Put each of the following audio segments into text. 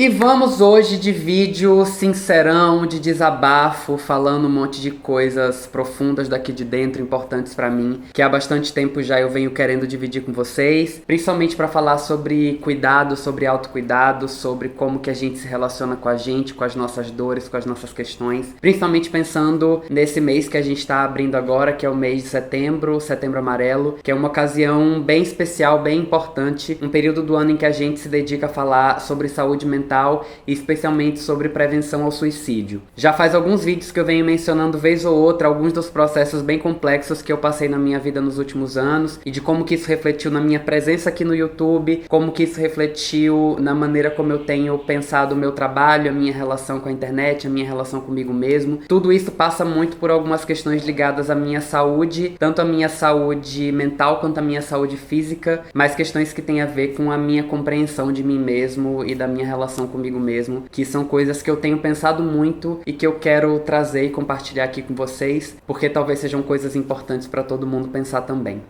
E vamos hoje de vídeo sincerão, de desabafo, falando um monte de coisas profundas daqui de dentro, importantes pra mim, que há bastante tempo já eu venho querendo dividir com vocês, principalmente pra falar sobre cuidado, sobre autocuidado, sobre como que a gente se relaciona com a gente, com as nossas dores, com as nossas questões, principalmente pensando nesse mês que a gente tá abrindo agora, que é o mês de setembro, Setembro Amarelo, que é uma ocasião bem especial, bem importante, um período do ano em que a gente se dedica a falar sobre saúde mental e especialmente sobre prevenção ao suicídio. Já faz alguns vídeos que eu venho mencionando vez ou outra alguns dos processos bem complexos que eu passei na minha vida nos últimos anos e de como que isso refletiu na minha presença aqui no YouTube, como que isso refletiu na maneira como eu tenho pensado o meu trabalho, a minha relação com a internet, a minha relação comigo mesmo. Tudo isso passa muito por algumas questões ligadas à minha saúde, tanto a minha saúde mental quanto a minha saúde física, mas questões que têm a ver com a minha compreensão de mim mesmo e da minha relação comigo mesmo, que são coisas que eu tenho pensado muito e que eu quero trazer e compartilhar aqui com vocês, porque talvez sejam coisas importantes para todo mundo pensar também.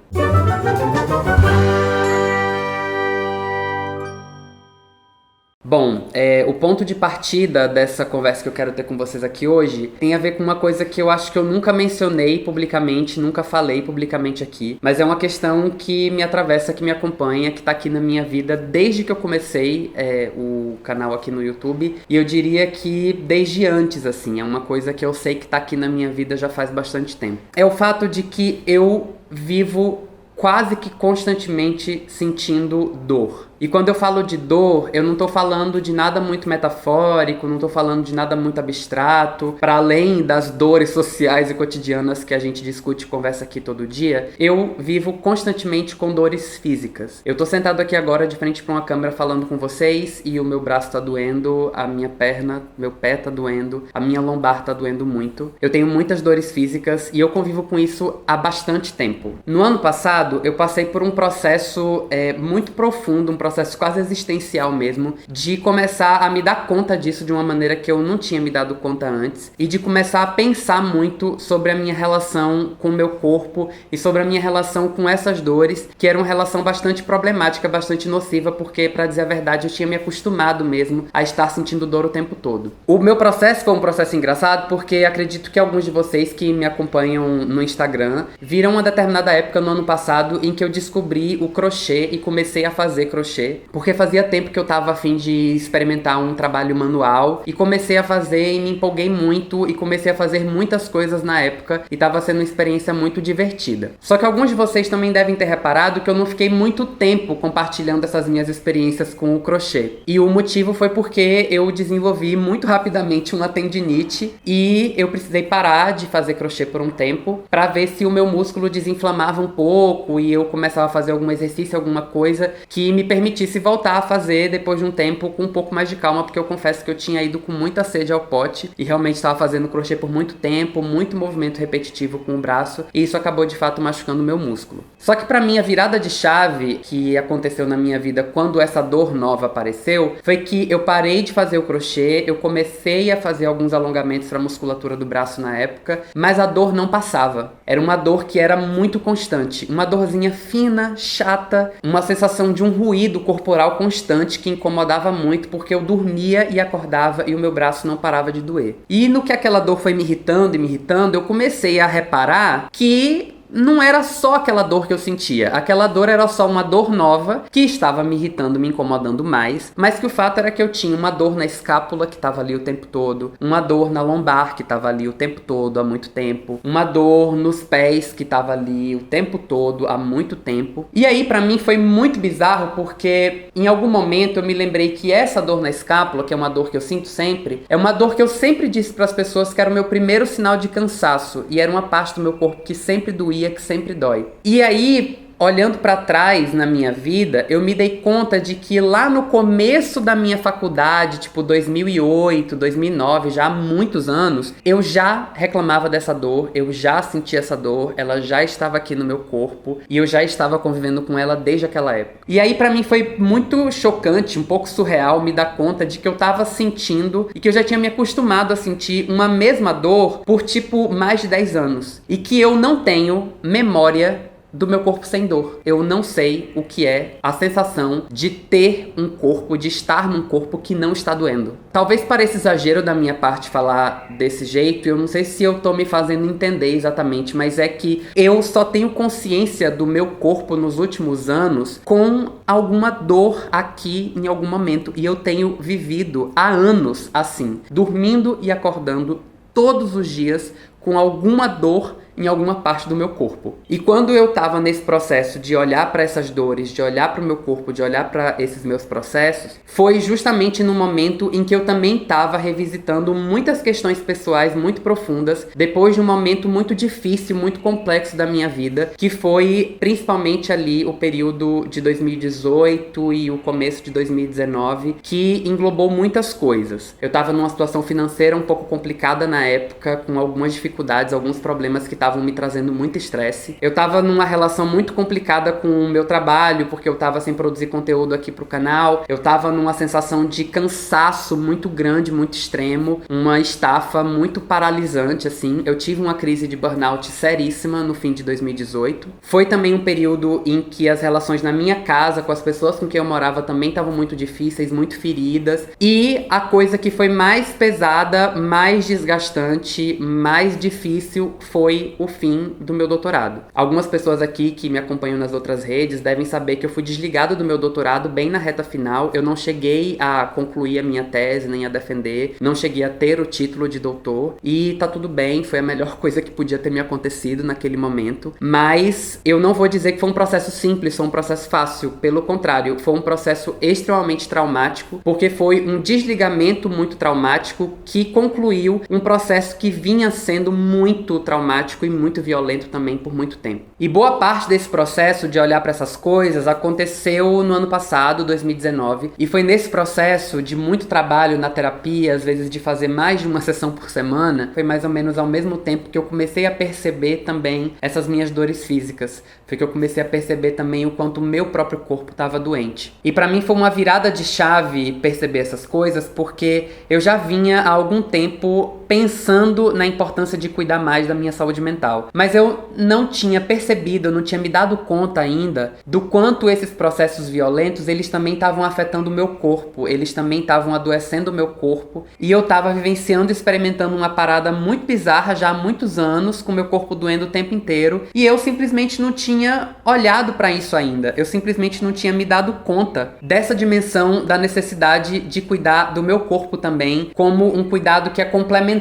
Bom, o ponto de partida dessa conversa que eu quero ter com vocês aqui hoje tem a ver com uma coisa que eu acho que eu nunca mencionei publicamente, nunca falei publicamente aqui, mas é uma questão que me atravessa, que me acompanha, que tá aqui na minha vida desde que eu comecei o canal aqui no YouTube, e eu diria que desde antes, assim, é uma coisa que eu sei que tá aqui na minha vida já faz bastante tempo. É o fato de que eu vivo quase que constantemente sentindo dor. E quando eu falo de dor, eu não tô falando de nada muito metafórico, não tô falando de nada muito abstrato, para além das dores sociais e cotidianas que a gente discute e conversa aqui todo dia. Eu vivo constantemente com dores físicas. Eu tô sentado aqui agora de frente para uma câmera falando com vocês e o meu braço tá doendo, a minha perna, meu pé tá doendo, a minha lombar tá doendo muito. Eu tenho muitas dores físicas e eu convivo com isso há bastante tempo. No ano passado, eu passei por um processo muito profundo, um processo quase existencial mesmo, de começar a me dar conta disso de uma maneira que eu não tinha me dado conta antes, e de começar a pensar muito sobre a minha relação com o meu corpo e sobre a minha relação com essas dores, que era uma relação bastante problemática, bastante nociva, porque, pra dizer a verdade, eu tinha me acostumado mesmo a estar sentindo dor o tempo todo. O meu processo foi um processo engraçado, porque acredito que alguns de vocês que me acompanham no Instagram viram uma determinada época no ano passado em que eu descobri o crochê e comecei a fazer crochê, porque fazia tempo que eu tava a fim de experimentar um trabalho manual e comecei a fazer e me empolguei muito e comecei a fazer muitas coisas na época e tava sendo uma experiência muito divertida. Só que alguns de vocês também devem ter reparado que eu não fiquei muito tempo compartilhando essas minhas experiências com o crochê. E o motivo foi porque eu desenvolvi muito rapidamente uma tendinite e eu precisei parar de fazer crochê por um tempo pra ver se o meu músculo desinflamava um pouco e eu começava a fazer algum exercício, alguma coisa que me permitisse voltar a fazer depois de um tempo com um pouco mais de calma, porque eu confesso que eu tinha ido com muita sede ao pote e realmente estava fazendo crochê por muito tempo, muito movimento repetitivo com o braço, e isso acabou de fato machucando o meu músculo. Só que pra mim a virada de chave que aconteceu na minha vida quando essa dor nova apareceu foi que eu parei de fazer o crochê, eu comecei a fazer alguns alongamentos para a musculatura do braço na época, mas a dor não passava. Era uma dor que era muito constante, uma dorzinha fina, chata, uma sensação de um ruído corporal constante que incomodava muito, porque eu dormia e acordava e o meu braço não parava de doer. E no que aquela dor foi me irritando e me irritando, eu comecei a reparar que não era só aquela dor que eu sentia. Aquela dor era só uma dor nova que estava me irritando, me incomodando mais, mas que o fato era que eu tinha uma dor na escápula que estava ali o tempo todo, uma dor na lombar que estava ali o tempo todo, há muito tempo, uma dor nos pés que estava ali o tempo todo, há muito tempo. E aí pra mim foi muito bizarro, porque em algum momento eu me lembrei que essa dor na escápula, que é uma dor que eu sinto sempre, é uma dor que eu sempre disse pras pessoas que era o meu primeiro sinal de cansaço, e era uma parte do meu corpo que sempre doía, que sempre dói. E aí, olhando pra trás na minha vida, eu me dei conta de que lá no começo da minha faculdade, tipo 2008, 2009, já há muitos anos, eu já reclamava dessa dor, eu já sentia essa dor, ela já estava aqui no meu corpo e eu já estava convivendo com ela desde aquela época. E aí pra mim foi muito chocante, um pouco surreal me dar conta de que eu tava sentindo e que eu já tinha me acostumado a sentir uma mesma dor por tipo mais de 10 anos. E que eu não tenho memória do meu corpo sem dor. Eu não sei o que é a sensação de ter um corpo, de estar num corpo que não está doendo. Talvez pareça exagero da minha parte falar desse jeito, eu não sei se eu tô me fazendo entender exatamente, mas é que eu só tenho consciência do meu corpo nos últimos anos com alguma dor aqui em algum momento, e eu tenho vivido há anos assim, dormindo e acordando todos os dias com alguma dor em alguma parte do meu corpo. E quando eu tava nesse processo de olhar para essas dores, de olhar para o meu corpo, de olhar para esses meus processos, foi justamente no momento em que eu também tava revisitando muitas questões pessoais muito profundas, depois de um momento muito difícil, muito complexo da minha vida, que foi principalmente ali o período de 2018 e o começo de 2019, que englobou muitas coisas. Eu tava numa situação financeira um pouco complicada na época, com algumas dificuldades, alguns problemas que estavam me trazendo muito estresse. Eu tava numa relação muito complicada com o meu trabalho, porque eu tava sem produzir conteúdo aqui pro canal. Eu tava numa sensação de cansaço muito grande, muito extremo, uma estafa muito paralisante, assim. Eu tive uma crise de burnout seríssima no fim de 2018. Foi também um período em que as relações na minha casa, com as pessoas com quem eu morava, também estavam muito difíceis, muito feridas. E a coisa que foi mais pesada, mais desgastante, mais difícil foi o fim do meu doutorado. Algumas pessoas aqui que me acompanham nas outras redes devem saber que eu fui desligado do meu doutorado bem na reta final. Eu não cheguei a concluir a minha tese, nem a defender. Não cheguei a ter o título de doutor. E tá tudo bem, foi a melhor coisa que podia ter me acontecido naquele momento. Mas eu não vou dizer que foi um processo simples, foi um processo fácil. Pelo contrário, foi um processo extremamente traumático, porque foi um desligamento muito traumático que concluiu um processo que vinha sendo muito traumático e muito violento também por muito tempo. E boa parte desse processo de olhar para essas coisas aconteceu no ano passado, 2019, e foi nesse processo de muito trabalho na terapia, às vezes de fazer mais de uma sessão por semana, foi mais ou menos ao mesmo tempo que eu comecei a perceber também essas minhas dores físicas. Foi que eu comecei a perceber também o quanto o meu próprio corpo estava doente. E para mim foi uma virada de chave perceber essas coisas, porque eu já vinha há algum tempo pensando na importância de cuidar mais da minha saúde mental. Mas eu não tinha percebido, eu não tinha me dado conta ainda do quanto esses processos violentos, eles também estavam afetando o meu corpo, eles também estavam adoecendo o meu corpo, e eu tava vivenciando, experimentando uma parada muito bizarra já há muitos anos, com meu corpo doendo o tempo inteiro, e eu simplesmente não tinha olhado pra isso ainda. Eu simplesmente não tinha me dado conta dessa dimensão da necessidade de cuidar do meu corpo também, como um cuidado que é complementar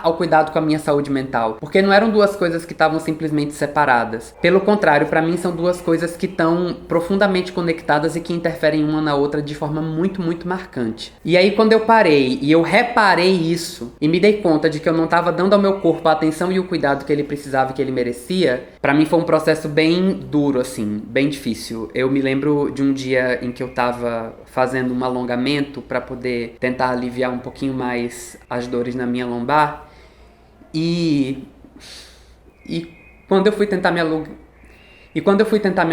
ao cuidado com a minha saúde mental. Porque não eram duas coisas que estavam simplesmente separadas. Pelo contrário, pra mim são duas coisas que estão profundamente conectadas e que interferem uma na outra de forma muito, muito marcante. E aí quando eu parei e eu reparei isso e me dei conta de que eu não estava dando ao meu corpo a atenção e o cuidado que ele precisava e que ele merecia, pra mim foi um processo bem duro, assim, bem difícil. Eu me lembro de um dia em que eu tava fazendo um alongamento pra poder tentar aliviar um pouquinho mais as dores na minha lombar, e quando eu fui tentar me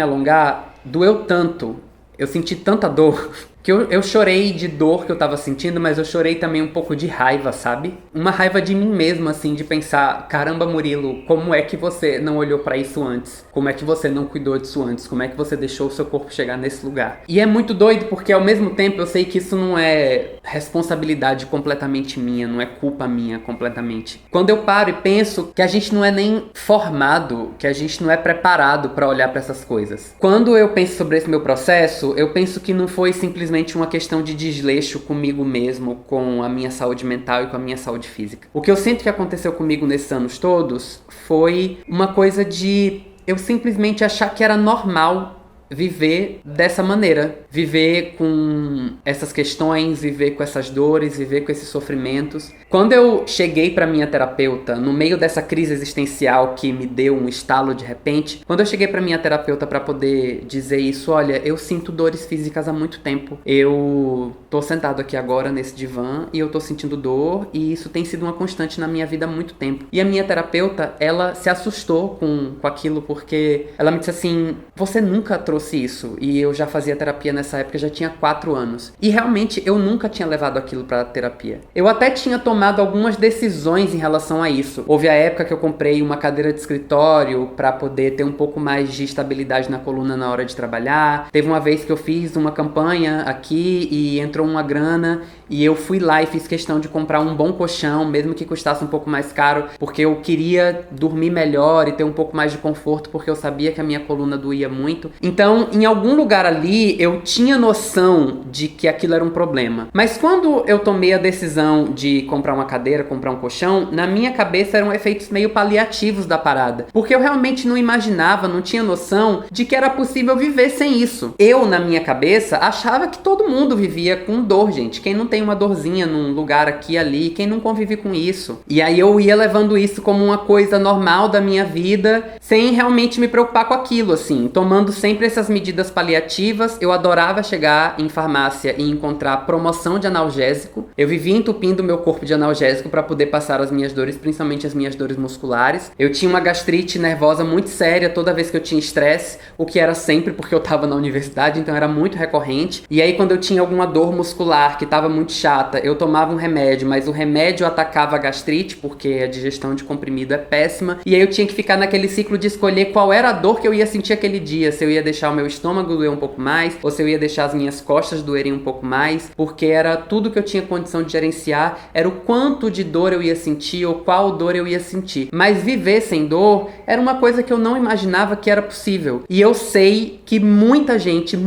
alongar, doeu tanto, eu senti tanta dor, que eu chorei de dor que eu tava sentindo, mas eu chorei também um pouco de raiva, sabe? Uma raiva de mim mesmo, assim, de pensar, caramba, Murilo, como é que você não olhou pra isso antes? Como é que você não cuidou disso antes? Como é que você deixou o seu corpo chegar nesse lugar? E é muito doido, porque ao mesmo tempo eu sei que isso não é responsabilidade completamente minha, não é culpa minha completamente. Quando eu paro e penso que a gente não é nem formado, que a gente não é preparado pra olhar pra essas coisas. Quando eu penso sobre esse meu processo, eu penso que não foi simplesmente uma questão de desleixo comigo mesmo, com a minha saúde mental e com a minha saúde física. O que eu sinto que aconteceu comigo nesses anos todos foi uma coisa de eu simplesmente achar que era normal viver dessa maneira, viver com essas questões, viver com essas dores, viver com esses sofrimentos. Quando eu cheguei pra minha terapeuta, no meio dessa crise existencial que me deu um estalo de repente, quando eu cheguei pra minha terapeuta pra poder dizer isso, olha, eu sinto dores físicas há muito tempo. Eu tô sentado aqui agora nesse divã e eu tô sentindo dor, e isso tem sido uma constante na minha vida há muito tempo. E a minha terapeuta, ela se assustou com aquilo, porque ela me disse assim, você nunca trouxe trouxe isso. E eu já fazia terapia nessa época, já tinha 4 anos. E realmente eu nunca tinha levado aquilo pra terapia. Eu até tinha tomado algumas decisões em relação a isso. Houve a época que eu comprei uma cadeira de escritório pra poder ter um pouco mais de estabilidade na coluna na hora de trabalhar. Teve uma vez que eu fiz uma campanha aqui e entrou uma grana e eu fui lá e fiz questão de comprar um bom colchão, mesmo que custasse um pouco mais caro, porque eu queria dormir melhor e ter um pouco mais de conforto, porque eu sabia que a minha coluna doía muito. Então, em algum lugar ali, eu tinha noção de que aquilo era um problema. Mas quando eu tomei a decisão de comprar uma cadeira, comprar um colchão, na minha cabeça eram efeitos meio paliativos da parada. Porque eu realmente não imaginava, não tinha noção de que era possível viver sem isso. Eu, na minha cabeça, achava que todo mundo vivia com dor, gente. Quem não tem uma dorzinha num lugar aqui e ali, quem não convive com isso? E aí eu ia levando isso como uma coisa normal da minha vida, sem realmente me preocupar com aquilo, assim, tomando sempre essas medidas paliativas. Eu adorava chegar em farmácia e encontrar promoção de analgésico. Eu vivia entupindo meu corpo de analgésico para poder passar as minhas dores, principalmente as minhas dores musculares. Eu tinha uma gastrite nervosa muito séria toda vez que eu tinha estresse, o que era sempre porque eu tava na universidade, então era muito recorrente. E aí quando eu tinha alguma dor muscular que tava muito chata, eu tomava um remédio, mas o remédio atacava a gastrite, porque a digestão de comprimido é péssima. E aí eu tinha que ficar naquele ciclo de escolher qual era a dor que eu ia sentir aquele dia, se eu ia deixar o meu estômago doer um pouco mais, ou se eu ia deixar as minhas costas doerem um pouco mais, porque era tudo que eu tinha condição de gerenciar, era o quanto de dor eu ia sentir, ou qual dor eu ia sentir. Mas viver sem dor era uma coisa que eu não imaginava que era possível. E eu sei que muita gente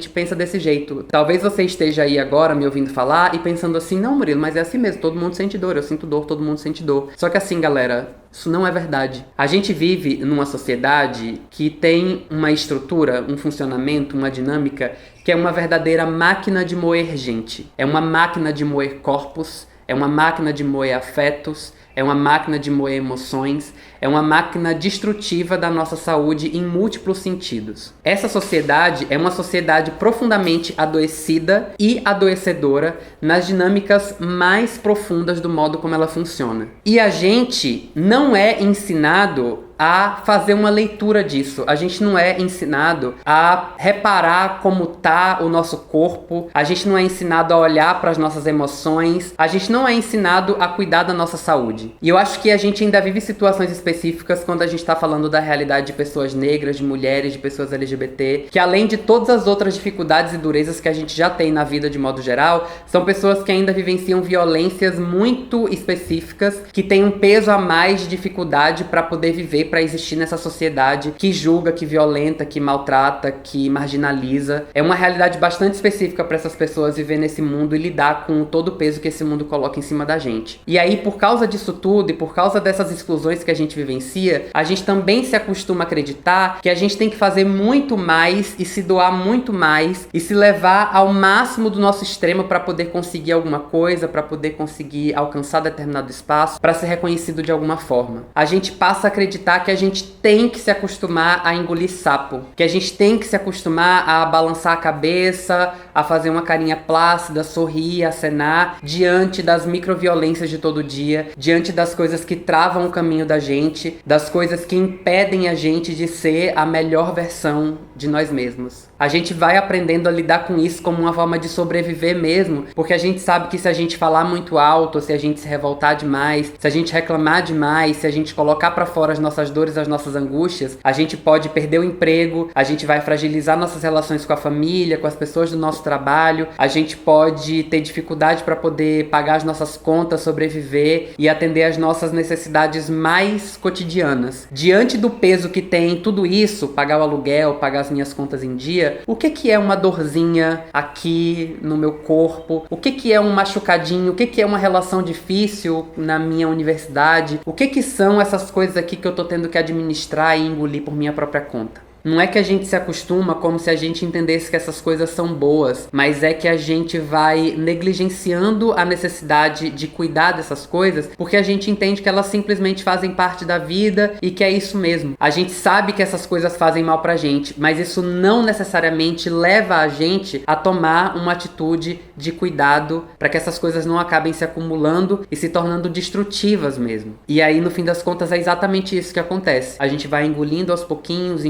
pensa desse jeito. Talvez você esteja aí agora me ouvindo falar e pensando assim, não, Murilo, mas é assim mesmo, todo mundo sente dor, eu sinto dor, todo mundo sente dor. Só que assim, galera, isso não é verdade. A gente vive numa sociedade que tem uma estrutura, um funcionamento, uma dinâmica que é uma verdadeira máquina de moer gente. É uma máquina de moer corpos, é uma máquina de moer afetos, é uma máquina de moer emoções, é uma máquina destrutiva da nossa saúde em múltiplos sentidos. Essa sociedade é uma sociedade profundamente adoecida e adoecedora nas dinâmicas mais profundas do modo como ela funciona. E a gente não é ensinado a fazer uma leitura disso. A gente não é ensinado a reparar como tá o nosso corpo. A gente não é ensinado a olhar para as nossas emoções. A gente não é ensinado a cuidar da nossa saúde. E eu acho que a gente ainda vive situações específicas quando a gente tá falando da realidade de pessoas negras, de mulheres, de pessoas LGBT, que além de todas as outras dificuldades e durezas que a gente já tem na vida de modo geral, são pessoas que ainda vivenciam violências muito específicas, que têm um peso a mais de dificuldade para poder viver, para existir nessa sociedade que julga, que violenta, que maltrata, que marginaliza. É uma realidade bastante específica para essas pessoas viver nesse mundo e lidar com todo o peso que esse mundo coloca em cima da gente. E aí, por causa disso tudo e por causa dessas exclusões que a gente vivencia, a gente também se acostuma a acreditar que a gente tem que fazer muito mais e se doar muito mais e se levar ao máximo do nosso extremo para poder conseguir alguma coisa, para poder conseguir alcançar determinado espaço, para ser reconhecido de alguma forma. A gente passa a acreditar que a gente tem que se acostumar a engolir sapo, que a gente tem que se acostumar a balançar a cabeça, a fazer uma carinha plácida, sorrir, acenar, diante das microviolências de todo dia, diante das coisas que travam o caminho da gente, das coisas que impedem a gente de ser a melhor versão de nós mesmos. A gente vai aprendendo a lidar com isso como uma forma de sobreviver mesmo, porque a gente sabe que se a gente falar muito alto, se a gente se revoltar demais, se a gente reclamar demais, se a gente colocar pra fora as nossas dores, as nossas angústias, a gente pode perder o emprego, a gente vai fragilizar nossas relações com a família, com as pessoas do nosso trabalho, a gente pode ter dificuldade para poder pagar as nossas contas, sobreviver e atender às nossas necessidades mais cotidianas. Diante do peso que tem tudo isso, pagar o aluguel, pagar as minhas contas em dia, o que é uma dorzinha aqui no meu corpo? O que é um machucadinho? O que é uma relação difícil na minha universidade? O que são essas coisas aqui que eu tô tendo que administrar e engolir por minha própria conta? Não é que a gente se acostuma como se a gente entendesse que essas coisas são boas, mas é que a gente vai negligenciando a necessidade de cuidar dessas coisas, porque a gente entende que elas simplesmente fazem parte da vida e que é isso mesmo. A gente sabe que essas coisas fazem mal pra gente, mas isso não necessariamente leva a gente a tomar uma atitude de cuidado para que essas coisas não acabem se acumulando e se tornando destrutivas mesmo. E aí, no fim das contas, é exatamente isso que acontece. A gente vai engolindo aos pouquinhos,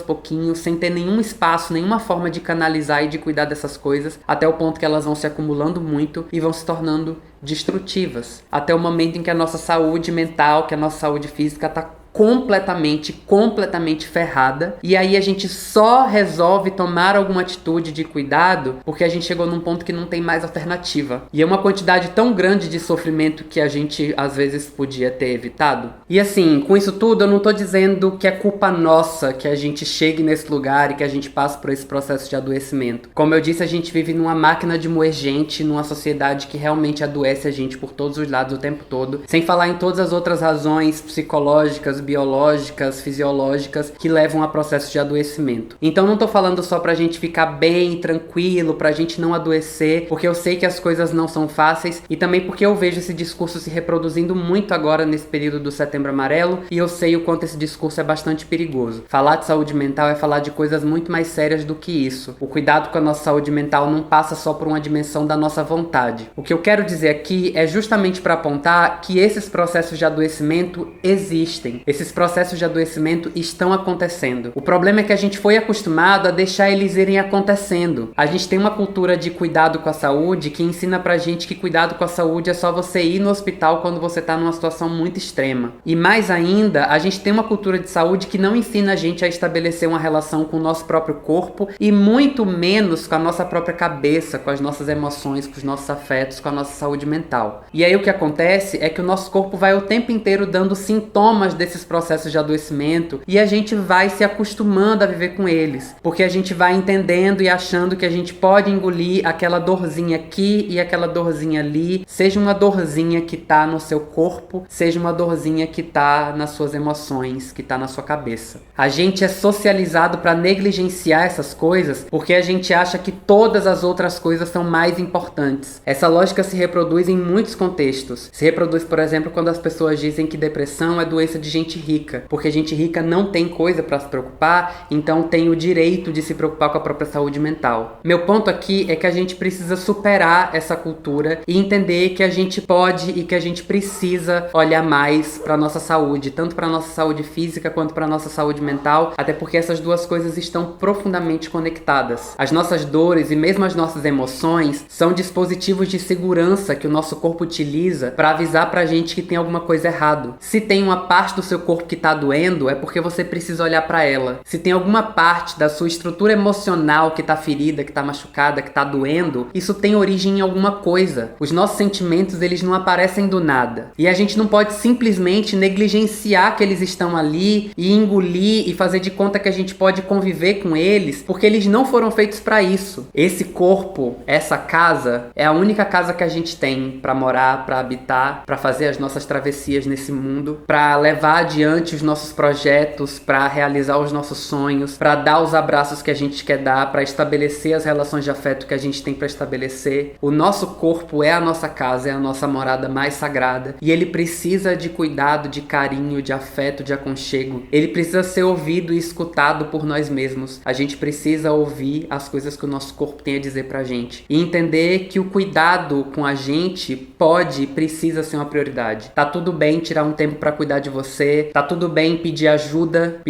pouquinhos, sem ter nenhum espaço, nenhuma forma de canalizar e de cuidar dessas coisas, até o ponto que elas vão se acumulando muito e vão se tornando destrutivas. Até o momento em que a nossa saúde mental, que a nossa saúde física tá completamente ferrada, e aí a gente só resolve tomar alguma atitude de cuidado porque a gente chegou num ponto que não tem mais alternativa. E é uma quantidade tão grande de sofrimento que a gente às vezes podia ter evitado. E assim, com isso tudo eu não tô dizendo que é culpa nossa que a gente chegue nesse lugar e que a gente passe por esse processo de adoecimento. Como eu disse, a gente vive numa máquina de moer gente, numa sociedade que realmente adoece a gente por todos os lados o tempo todo, sem falar em todas as outras razões psicológicas, biológicas, fisiológicas que levam a processos de adoecimento. Então não tô falando só pra gente ficar bem, tranquilo, pra gente não adoecer, porque eu sei que as coisas não são fáceis e também porque eu vejo esse discurso se reproduzindo muito agora nesse período do Setembro Amarelo e eu sei o quanto esse discurso é bastante perigoso. Falar de saúde mental é falar de coisas muito mais sérias do que isso. O cuidado com a nossa saúde mental não passa só por uma dimensão da nossa vontade. O que eu quero dizer aqui é justamente para apontar que esses processos de adoecimento existem. Esses processos de adoecimento estão acontecendo. O problema é que a gente foi acostumado a deixar eles irem acontecendo. A gente tem uma cultura de cuidado com a saúde que ensina pra gente que cuidado com a saúde é só você ir no hospital quando você tá numa situação muito extrema. E mais ainda, a gente tem uma cultura de saúde que não ensina a gente a estabelecer uma relação com o nosso próprio corpo e muito menos com a nossa própria cabeça, com as nossas emoções, com os nossos afetos, com a nossa saúde mental. E aí o que acontece é que o nosso corpo vai o tempo inteiro dando sintomas desses processos de adoecimento e a gente vai se acostumando a viver com eles, porque a gente vai entendendo e achando que a gente pode engolir aquela dorzinha aqui e aquela dorzinha ali, seja uma dorzinha que tá no seu corpo, seja uma dorzinha que tá nas suas emoções, que tá na sua cabeça. A gente é socializado para negligenciar essas coisas porque a gente acha que todas as outras coisas são mais importantes. Essa lógica se reproduz em muitos contextos. Se reproduz, por exemplo, quando as pessoas dizem que depressão é doença de gente rica, porque gente rica não tem coisa para se preocupar, então tem o direito de se preocupar com a própria saúde mental. Meu ponto aqui é que a gente precisa superar essa cultura e entender que a gente pode e que a gente precisa olhar mais para nossa saúde, tanto para nossa saúde física quanto para nossa saúde mental, até porque essas duas coisas estão profundamente conectadas. As nossas dores e mesmo as nossas emoções são dispositivos de segurança que o nosso corpo utiliza para avisar pra gente que tem alguma coisa errado. Se tem uma parte do seu corpo que tá doendo, é porque você precisa olhar pra ela. Se tem alguma parte da sua estrutura emocional que tá ferida, que tá machucada, que tá doendo, isso tem origem em alguma coisa. Os nossos sentimentos, eles não aparecem do nada. E a gente não pode simplesmente negligenciar que eles estão ali e engolir e fazer de conta que a gente pode conviver com eles, porque eles não foram feitos pra isso. Esse corpo, essa casa, é a única casa que a gente tem pra morar, pra habitar, pra fazer as nossas travessias nesse mundo, pra levar adiante os nossos projetos, pra realizar os nossos sonhos, pra dar os abraços que a gente quer dar, pra estabelecer as relações de afeto que a gente tem pra estabelecer. O nosso corpo é a nossa casa, é a nossa morada mais sagrada e ele precisa de cuidado, de carinho, de afeto, de aconchego. Ele precisa ser ouvido e escutado por nós mesmos. A gente precisa ouvir as coisas que o nosso corpo tem a dizer pra gente e entender que o cuidado com a gente pode e precisa ser uma prioridade. Tá tudo bem tirar um tempo pra cuidar de você, tá tudo bem pedir ajuda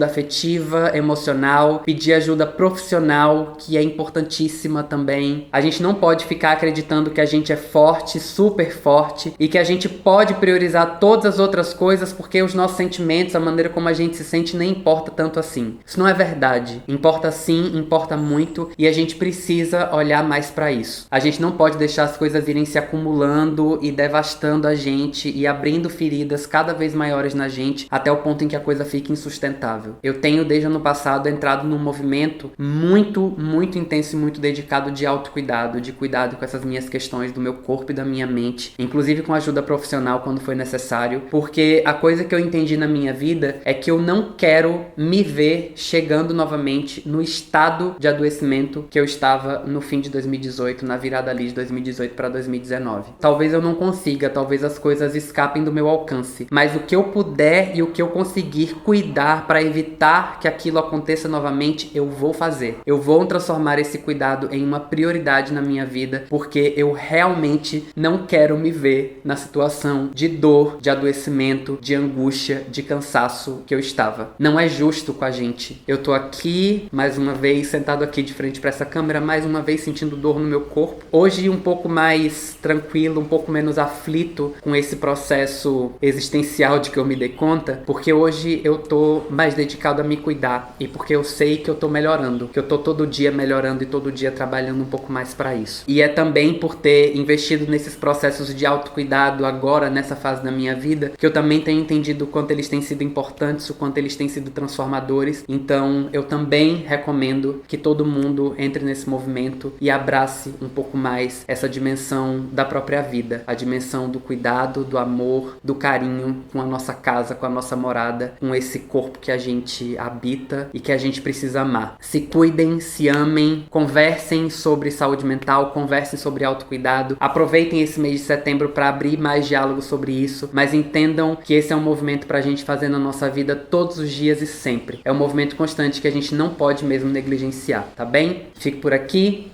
afetiva, emocional, pedir ajuda profissional, que é importantíssima também. A gente não pode ficar acreditando que a gente é forte, super forte, e que a gente pode priorizar todas as outras coisas porque os nossos sentimentos, a maneira como a gente se sente, nem importa tanto assim. Isso não é verdade. Importa sim, importa muito, e a gente precisa olhar mais pra isso. A gente não pode deixar as coisas irem se acumulando e devastando a gente e abrindo feridas cada vez maiores na gente até o ponto em que a coisa fica insustentável. Eu tenho desde o ano passado entrado num movimento muito intenso e muito dedicado de autocuidado, de cuidado com essas minhas questões do meu corpo e da minha mente, inclusive com ajuda profissional quando foi necessário, porque a coisa que eu entendi na minha vida é que eu não quero me ver chegando novamente no estado de adoecimento que eu estava no fim de 2018, na virada ali de 2018 para 2019. Talvez eu não consiga, talvez as coisas escapem do meu alcance, mas o que eu puder puder e o que eu conseguir cuidar para evitar que aquilo aconteça novamente, eu vou fazer. Eu vou transformar esse cuidado em uma prioridade na minha vida, porque eu realmente não quero me ver na situação de dor, de adoecimento, de angústia, de cansaço que eu estava. Não é justo com a gente. Eu tô aqui, mais uma vez, sentado aqui de frente para essa câmera, mais uma vez sentindo dor no meu corpo. Hoje um pouco mais tranquilo, um pouco menos aflito com esse processo existencial de que eu me dei conta, porque hoje eu tô mais dedicado a me cuidar e porque eu sei que eu tô melhorando, que eu tô todo dia melhorando e todo dia trabalhando um pouco mais para isso. E é também por ter investido nesses processos de autocuidado agora, nessa fase da minha vida, que eu também tenho entendido o quanto eles têm sido importantes, o quanto eles têm sido transformadores. Então eu também recomendo que todo mundo entre nesse movimento e abrace um pouco mais essa dimensão da própria vida, a dimensão do cuidado, do amor, do carinho com a nossa casa, com a nossa morada, com esse corpo que a gente habita e que a gente precisa amar. Se cuidem, se amem, conversem sobre saúde mental, conversem sobre autocuidado, aproveitem esse mês de setembro para abrir mais diálogo sobre isso, mas entendam que esse é um movimento pra gente fazer na nossa vida todos os dias e sempre. É um movimento constante que a gente não pode mesmo negligenciar, tá bem? Fico por aqui,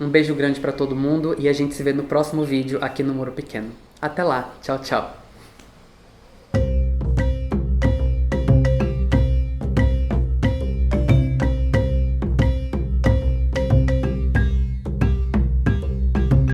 um beijo grande pra todo mundo e a gente se vê no próximo vídeo aqui no Muro Pequeno. Até lá, tchau, tchau.